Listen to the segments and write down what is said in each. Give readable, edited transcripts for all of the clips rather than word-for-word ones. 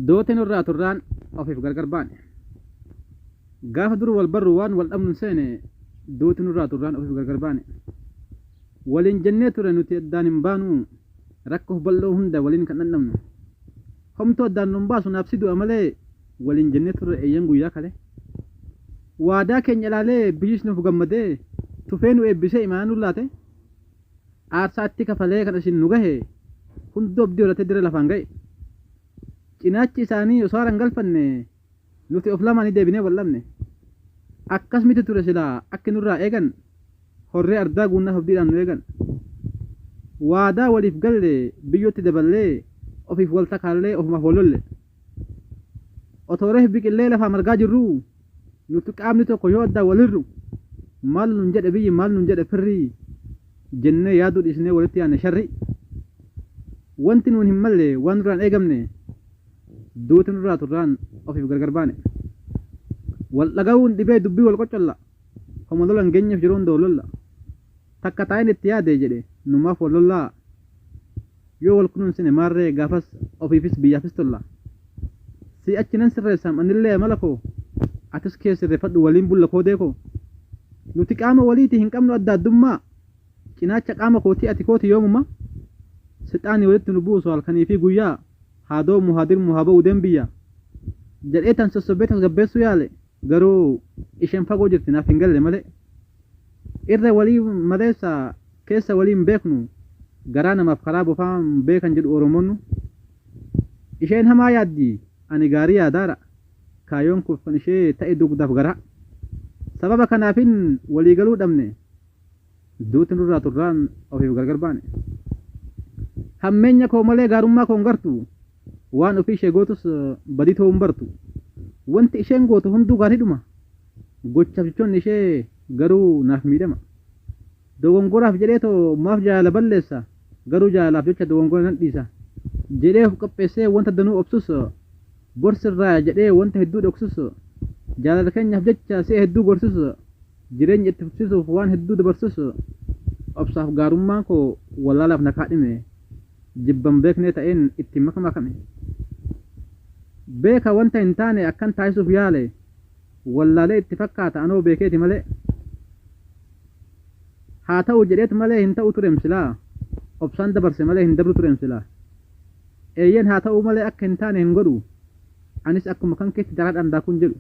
dootin irraa turraan ofiif gargar baane gaafa dur wal barru waan wal dhabnu seene dootin irraa turraan ofiif gargar baane waliin jennee ture nuti addaan hin baanu rakkoo bal'oo hunda waliin kan dhandhamnu homtuu addaan nun baasu naaf si du'a malee waliin jennee ture eeyyan guyyaa kale waadaa keenya ilaalee biyyis nuuf gammadee tufee nu eebbisee imaanuu laate aarsaatti kafalee kan isin nu gahe hundoo abdii horatee dira lafaan ga'e cinaachi isaanii osoo haran galfanne nuti of lamaanii deebinee wal'abne akkas miti ture silaa akki nurraa eegan horree ardaa guunnaa abdiidhaan nu eegan waadaa waliif galle biyyootti daballee ofiif wal takaallee ofumaaf walolle otoo reef biqillee lafaa margaa jirru nuti qaamni tokko yoo addaan walirru maal nun jedhe biyyi maal nun jedhe firrii jennee yaaduu dhiisnee walitti yaanne sharri wanti nuun hin malle waan nurraan eegamne duuti nurraa turraan ofiif gargar baane wal dhaga'uun dhibee dubbii wal qoccolla homa lolan geenyeef jiruun doololla takka taa'in itti yaade jedhe numaaf wal lollaa yoo wal kunuunsine maarree gaafas ofiifis biyyaafis tolla si achinan sirreessam anillee amala koo atis kee sirreeffadhu waliin bulla koo deekoo nuti qaama waliiti hin qabnu adda addummaa cinaacha qaama kootii ati kooti yoomuma sixaanii walitti nu buusu halkanii fi guyyaa haa doomu haa dirmu haa ba'u deembiyya jedhee tan sossobee tasgabbeessuu yaale garuu isheen fagoo jirti naaf hin galle malee irra walii maleessa keessa waliin beeknu garaa namaaf karaa bofaa beekan jedhu oromoonnu isheen hamaa yaaddi ani gaarii yaadaara kaayoon kuffan ishee ta'e dugdaaf garaa sababa kanaafin walii galuu dhabne duuti nurraa turraan ofiif gargar baane hammeenya koo malee gaarummaa koo hin gartu waan ofii ishee gootus badii ta'uu hin bartu wanti isheen gootu hunduu gaariidhuma gochaaf jechoonni ishee garuu naaf miidhama dogongoraaf jedhee too maaf jaalala balleessa garuu jaalalaaf jecha dogongora nan dhiisa jedhee of qopheessee wanta danuu obsus borsirraa jedhee wanta hedduu dhoksus jaalala keenyaaf jecha si'a hedduu gorsus jireenya itti fufsiisuuf waan hedduu dabarsus obsaaf gaarummaan koo wallaalaaf na kaadhime jibban beeknee ta'een itti makame beeka wanta hin taane akkan taasisuuf yaale wallaalee itti fakkaata anoo beekeeti malee haa ta'u jedheet malee hin ta'u tureem silaa obsaan dabarse malee hin dabru tureem silaa eeyyen haa ta'u malee akka hin taane hin godhu anis akkuma kan keetti daraadhaan daakuun jedhu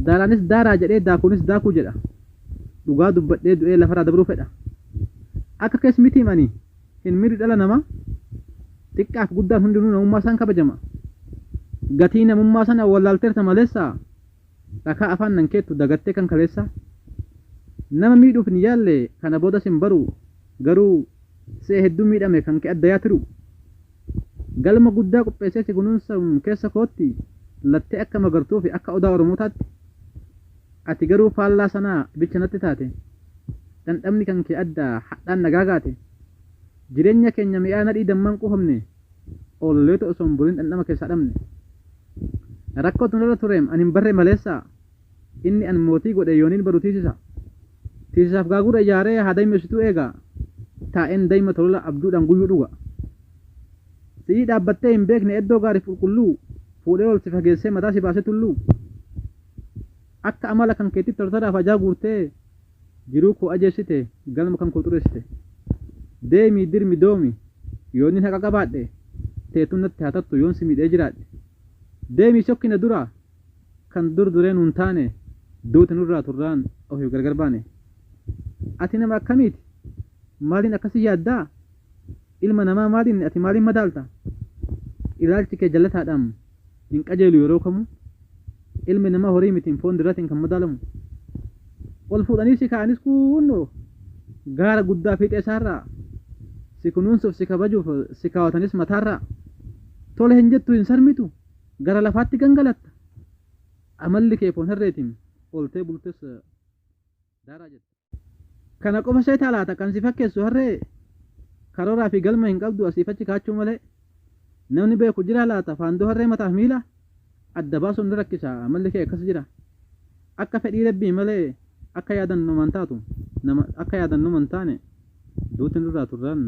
daaraanis daaraa jedhee daakuunis daakuu jedha dhugaa dubbadhee du'ee lafarraa dabruu fedha akka kees miti himanii hin miidhu dhala namaa xiqqaaf guddaan hundinuu namummaa isaan kabajama gatii namummaa sana wallaalteerta maleessaa dhakaa afaan nan keettu dagattee kan kaleessa nama miidhuuf hin yaalle kana boodas hin baru garuu si'a hedduu miidhame kan kee adda yaatiru galma guddaa qopheessee si kunuunsa keessa kootti lattee akka magartuu fi akka odaa oromootaatti ati garuu faallaa sanaa bicha natti taate dhandhamni kan kee adda hadhaan nagaagaate jireenya keenya mi'aa nadhii dammaan quufamne oolleetu osoo hin buriin dhandhama keessaa dhabne rakkootu nurra tureem ani hin barree maleessaa inni an mootii godhe yooniin baru tiisisaaf gaagura ijaaree haa daymessituu eegaa taa'een dayma tolola abduudhaan guyyuu dhuga si'ii dhaabbattee hin beekne iddoo gaarii qulqulluu fuudhee ol si fageessee mataa si baasee tulluu akka amala kan keetti tortoraaf ajaa guurtee jiruu koo ajeessite galma kan koo xureessite deemii dirmi doomi yooniin haqa qabaadhe teetun natti haa tattu yoon si miidhee jiraadhe deemii shokkina dura kan dur duree nuun taane duuti nurraa turraan ofiif gargar baane ati nama akkamiiti maaliin akkasii yaaddaa ilma namaa maaliin ati maaliin madaalta ilaalchi kee jallataadhaan hin qajeelu yeroo kamuu ilmi namaa horii mitiin foon diraatiin kan madaalamu ol fuudhanii si kaa'anis kunnoo gaara guddaa fiixee isaarraa si kunuunsuuf si kabajuuf si kaawwatanis mataarraa tole hin jettu hin sarmitu gara lafaatti gangalatta amalli kee foon harreetiin oltee bultes daaraa jetta kana qofa ishee taalaata kan si fakkeessu harree karooraa fi galma hin qabdu asiifachi kaachuu malee namni beeku jira laata faandoo harree mataaf miila adda baasuun ni rakkisa amalli kee akkas jira akka fedhii rabbii malee akka yaadannu man taatu akka yaadannu man taane duuti nurraa turraan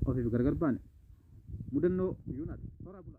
ofiif gargar baane mudannoo yuunaati toora bula